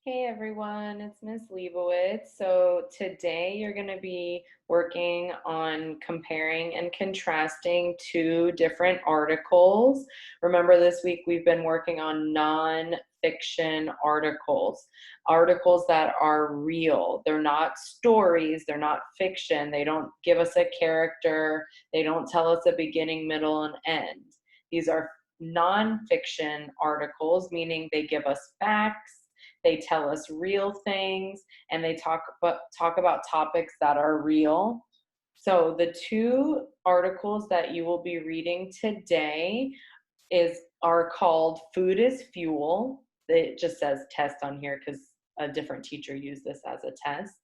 Hey everyone, it's Miss Leibowitz. So today you're going to be working on comparing and contrasting two different articles. Remember, this week we've been working on non-fiction articles that are real. They're not stories, they're not fiction. They don't give us a character, they don't tell us a beginning, middle, and end. These are non-fiction articles, meaning they give us facts, they tell us real things, and they talk about topics that are real. So the two articles that you will be reading today are called Food is Fuel. It just says test on here because a different teacher used this as a test.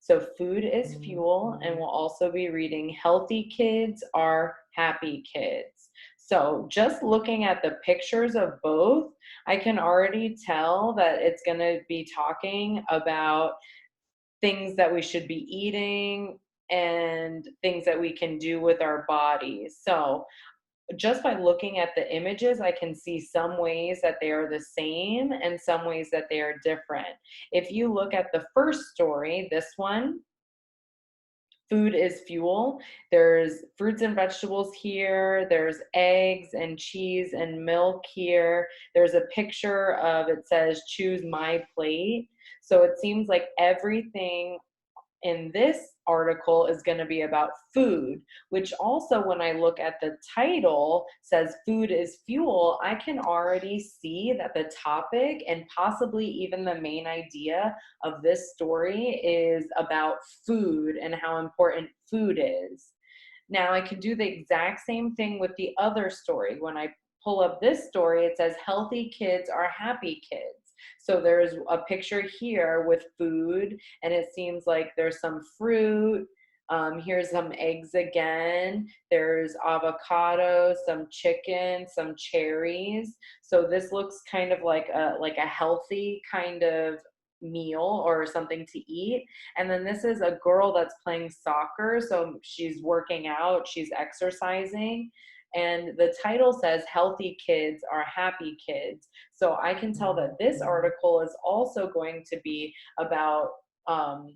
So food is fuel, and we'll also be reading Healthy Kids Are Happy Kids. So just looking at the pictures of both, I can already tell that it's going to be talking about things that we should be eating and things that we can do with our bodies. So just by looking at the images, I can see some ways that they are the same and some ways that they are different. If you look at the first story, this one, Food is Fuel, there's fruits and vegetables here, there's eggs and cheese and milk here. There's a picture of, it says, choose my plate. So it seems like everything in this article is going to be about food, which also, when I look at the title, says food is fuel. I can already see that the topic and possibly even the main idea of this story is about food and how important food is. Now, I could do the exact same thing with the other story. When I pull up this story, it says healthy kids are happy kids. So there's a picture here with food, and it seems like there's some fruit. Here's some eggs again. There's avocado, some chicken, some cherries. So this looks kind of like a healthy kind of meal or something to eat. And then this is a girl that's playing soccer. So she's working out, she's exercising. And the title says Healthy Kids Are Happy Kids. So I can tell that this article is also going to be about um,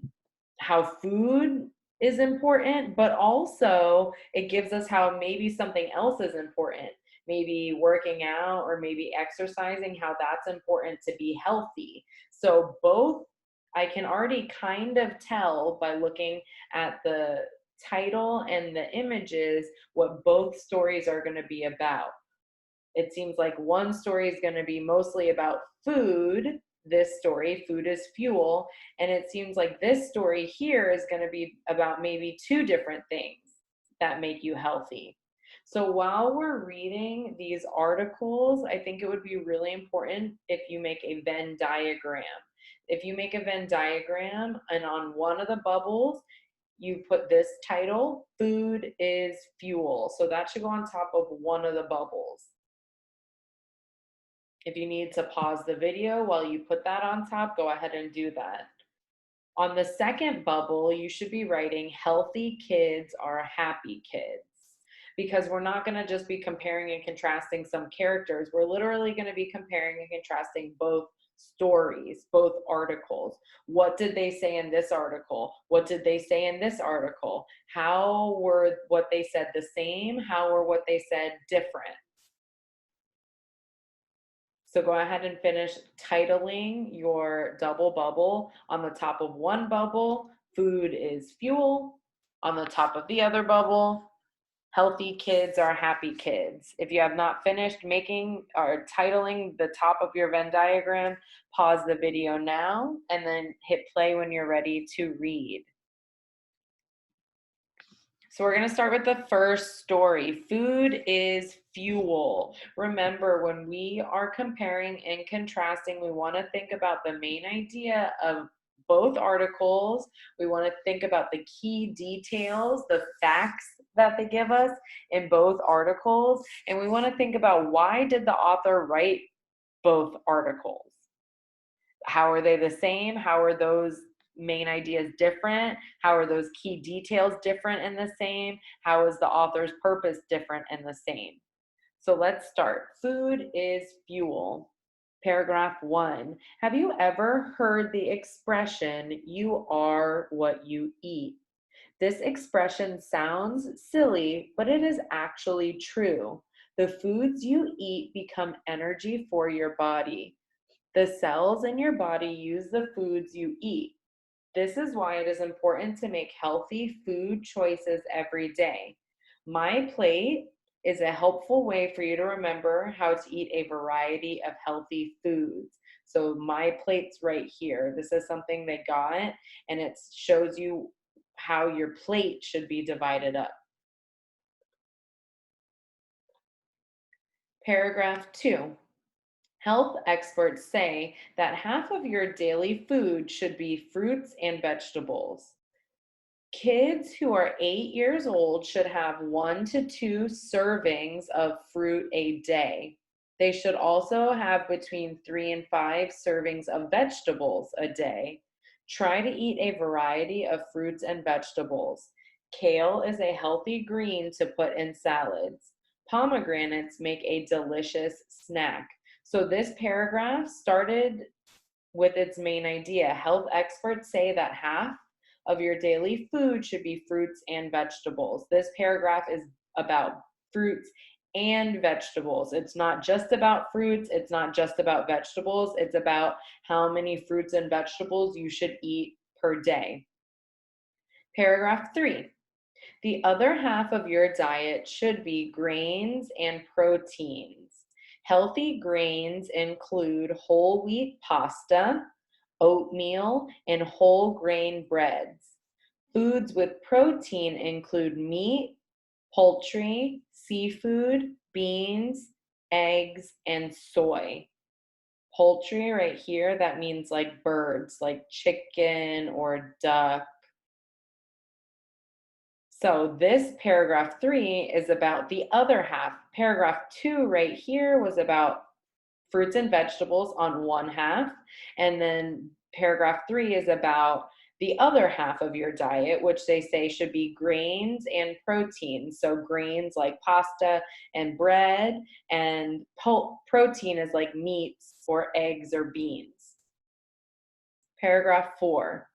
how food is important, but also it gives us how maybe something else is important. Maybe working out or maybe exercising, how that's important to be healthy. So both, I can already kind of tell by looking at the title and the images what both stories are going to be about. It seems like one story is going to be mostly about food. This story, Food is Fuel. And it seems like this story here is going to be about maybe two different things that make you healthy. So while we're reading these articles, I think it would be really important if you make a Venn diagram. If you make a Venn diagram and on one of the bubbles, you put this title, Food is Fuel. So that should go on top of one of the bubbles. If you need to pause the video while you put that on top, go ahead and do that. On the second bubble, you should be writing Healthy Kids Are Happy Kids, because we're not going to just be comparing and contrasting some characters. We're literally going to be comparing and contrasting both stories, both articles. What did they say in this article? What did they say in this article? How were what they said the same? How were what they said different? So go ahead and finish titling your double bubble. On the top of one bubble, Food is Fuel. On the top of the other bubble, Healthy Kids Are Happy Kids. If you have not finished making or titling the top of your Venn diagram, pause the video now and then hit play when you're ready to read. So we're going to start with the first story. Food is fuel. Remember, when we are comparing and contrasting, we want to think about the main idea of both articles. We want to think about the key details, the facts that they give us in both articles, and we want to think about, why did the author write both articles? How are they the same? How are those main ideas different? How are those key details different and the same? How is the author's purpose different and the same? So let's start. Food is fuel. Paragraph 1. Have you ever heard the expression, you are what you eat? This expression sounds silly, but it is actually true. The foods you eat become energy for your body. The cells in your body use the foods you eat. This is why it is important to make healthy food choices every day. My plate is a helpful way for you to remember how to eat a variety of healthy foods. So my plate's right here. This is something they got, and it shows you how your plate should be divided up. Paragraph 2. Health experts say that half of your daily food should be fruits and vegetables. Kids who are 8 years old should have 1 to 2 servings of fruit a day. They should also have between 3 and 5 servings of vegetables a day. Try to eat a variety of fruits and vegetables. Kale is a healthy green to put in salads. Pomegranates make a delicious snack. So, this paragraph started with its main idea. Health experts say that half of your daily food should be fruits and vegetables. This paragraph is about fruits and vegetables. It's not just about fruits, it's not just about vegetables, it's about how many fruits and vegetables you should eat per day. Paragraph 3. The other half of your diet should be grains and proteins. Healthy grains include whole wheat pasta, oatmeal, and whole grain breads. Foods with protein include meat, poultry, seafood, beans, eggs, and soy. Poultry right here, that means like birds, like chicken or duck. So this paragraph 3 is about the other half. Paragraph 2 right here was about fruits and vegetables on one half. And then paragraph 3 is about the other half of your diet, which they say should be grains and protein. So grains like pasta and bread, and protein is like meats or eggs or beans. Paragraph 4.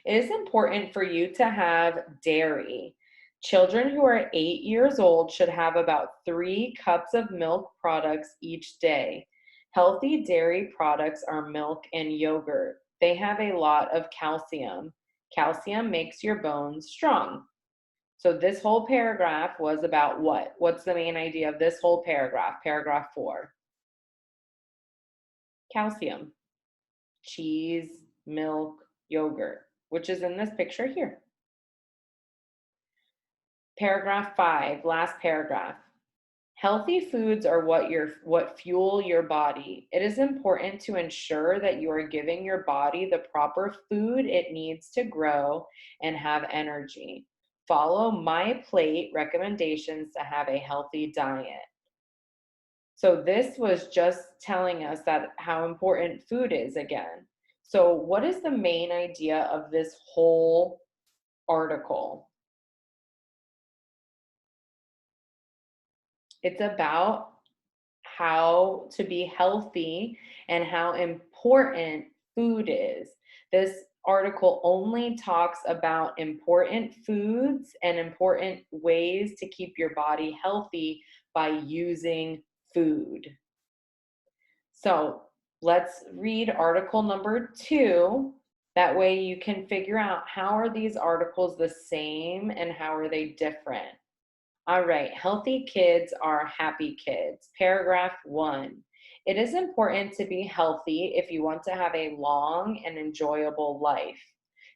It is important for you to have dairy. Children who are 8 years old should have about 3 cups of milk products each day. Healthy dairy products are milk and yogurt. They have a lot of calcium. Calcium makes your bones strong. So this whole paragraph was about what? What's the main idea of this whole paragraph? Paragraph 4. Calcium. Cheese, milk, yogurt, which is in this picture here. Paragraph 5, last paragraph. Healthy foods are what fuel your body. It is important to ensure that you are giving your body the proper food it needs to grow and have energy. Follow my plate recommendations to have a healthy diet. So this was just telling us that how important food is again. So what is the main idea of this whole article? It's about how to be healthy and how important food is. This article only talks about important foods and important ways to keep your body healthy by using food. So let's read article number 2. That way you can figure out how are these articles the same and how are they different. All right, healthy kids are happy kids. Paragraph 1. It is important to be healthy if you want to have a long and enjoyable life.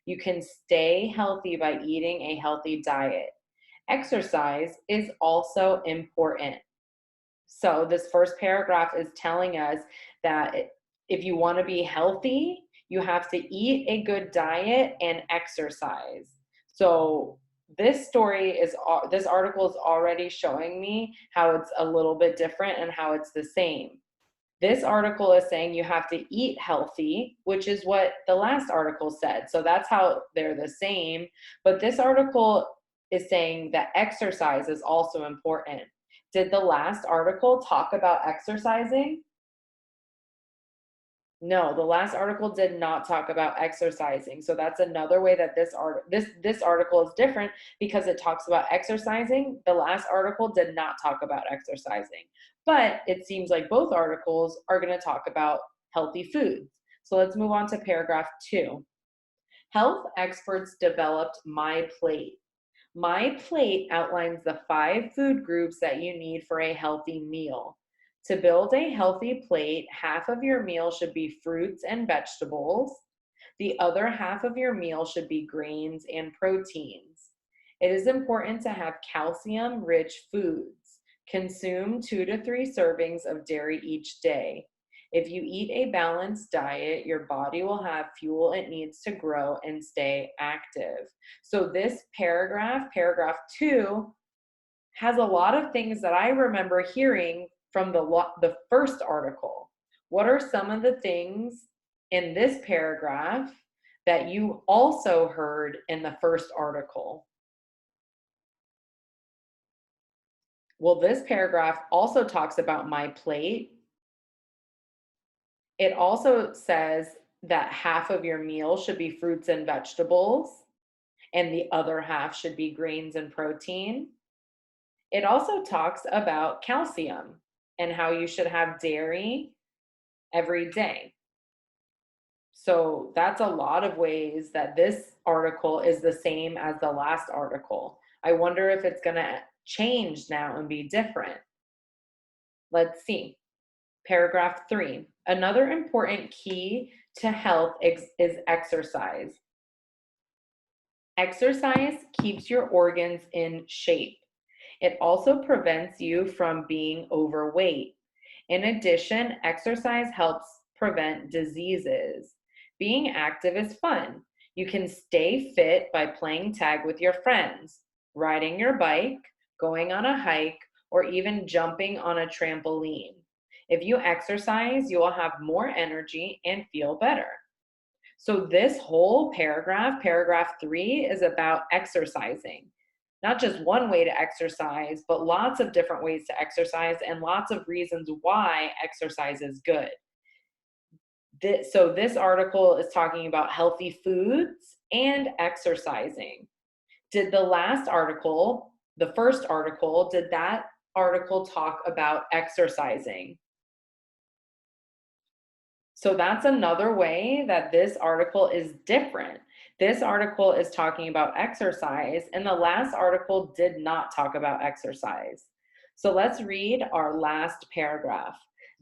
You can stay healthy by eating a healthy diet. Exercise is also important. So, this first paragraph is telling us that if you want to be healthy, you have to eat a good diet and exercise. So, this article is already showing me how it's a little bit different and how it's the same. This article is saying you have to eat healthy, which is what the last article said. So that's how they're the same. But this article is saying that exercise is also important. Did the last article talk about exercising? No, the last article did not talk about exercising. So that's another way that this article is different because it talks about exercising. The last article did not talk about exercising. But it seems like both articles are going to talk about healthy foods. So let's move on to paragraph 2. Health experts developed My Plate. My Plate outlines the 5 food groups that you need for a healthy meal. To build a healthy plate, half of your meal should be fruits and vegetables. The other half of your meal should be grains and proteins. It is important to have calcium rich foods. Consume 2 to 3 servings of dairy each day. If you eat a balanced diet, your body will have fuel it needs to grow and stay active. So this paragraph 2, has a lot of things that I remember hearing from the first article. What are some of the things in this paragraph that you also heard in the first article? Well, this paragraph also talks about My Plate. It also says that half of your meal should be fruits and vegetables, and the other half should be grains and protein. It also talks about calcium and how you should have dairy every day. So that's a lot of ways that this article is the same as the last article. I wonder if it's going to change now and be different. Let's see. Paragraph 3. Another important key to health is exercise. Exercise keeps your organs in shape. It also prevents you from being overweight. In addition, exercise helps prevent diseases. Being active is fun. You can stay fit by playing tag with your friends, riding your bike, going on a hike, or even jumping on a trampoline. If you exercise, you will have more energy and feel better. So, this whole paragraph 3, is about exercising. Not just one way to exercise, but lots of different ways to exercise and lots of reasons why exercise is good. So, this article is talking about healthy foods and exercising. Did the first article, did that article talk about exercising? So that's another way that this article is different. This article is talking about exercise, and the last article did not talk about exercise. So let's read our last paragraph.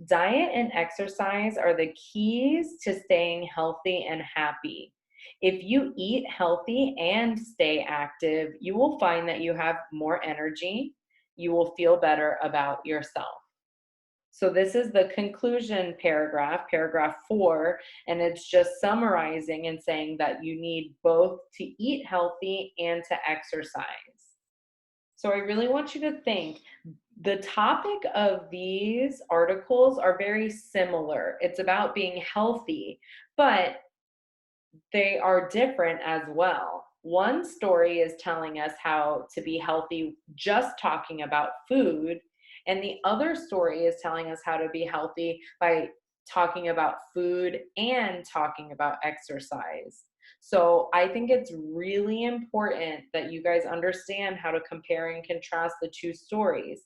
Diet and exercise are the keys to staying healthy and happy. If you eat healthy and stay active, you will find that you have more energy. You will feel better about yourself. So this is the conclusion paragraph 4, and it's just summarizing and saying that you need both to eat healthy and to exercise. So I really want you to think the topic of these articles are very similar. It's about being healthy, but they are different as well. One story is telling us how to be healthy, just talking about food. And the other story is telling us how to be healthy by talking about food and talking about exercise. So I think it's really important that you guys understand how to compare and contrast the two stories.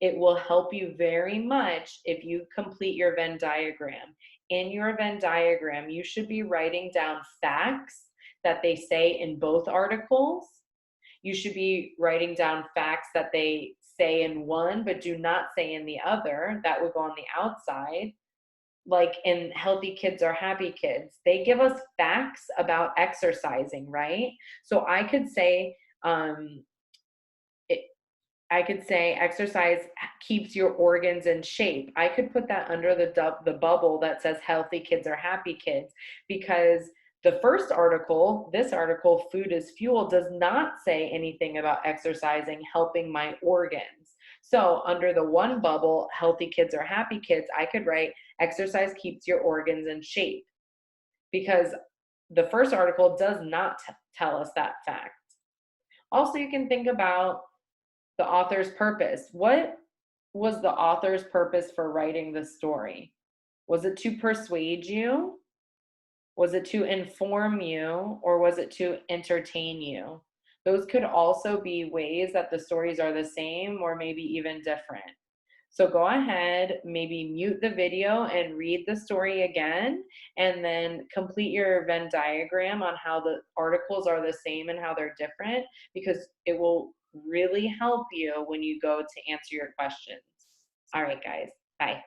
It will help you very much if you complete your Venn diagram. In your Venn diagram, you should be writing down facts that they say in both articles. You should be writing down facts that they say in one but do not say in the other. That would go on the outside. Like in Healthy Kids Are Happy Kids, they give us facts about exercising, right? So um, I could say exercise keeps your organs in shape. I could put that under the bubble that says Healthy Kids Are Happy Kids, because the first article, this article, Food is Fuel, does not say anything about exercising helping my organs. So under the one bubble, Healthy Kids Are Happy Kids, I could write exercise keeps your organs in shape, because the first article does not tell us that fact. Also, you can think about the author's purpose. What was the author's purpose for writing this story? Was it to persuade you? Was it to inform you? Or was it to entertain you? Those could also be ways that the stories are the same or maybe even different. So go ahead, maybe mute the video and read the story again, and then complete your Venn diagram on how the articles are the same and how they're different, because it will really help you when you go to answer your questions. All right, guys, bye.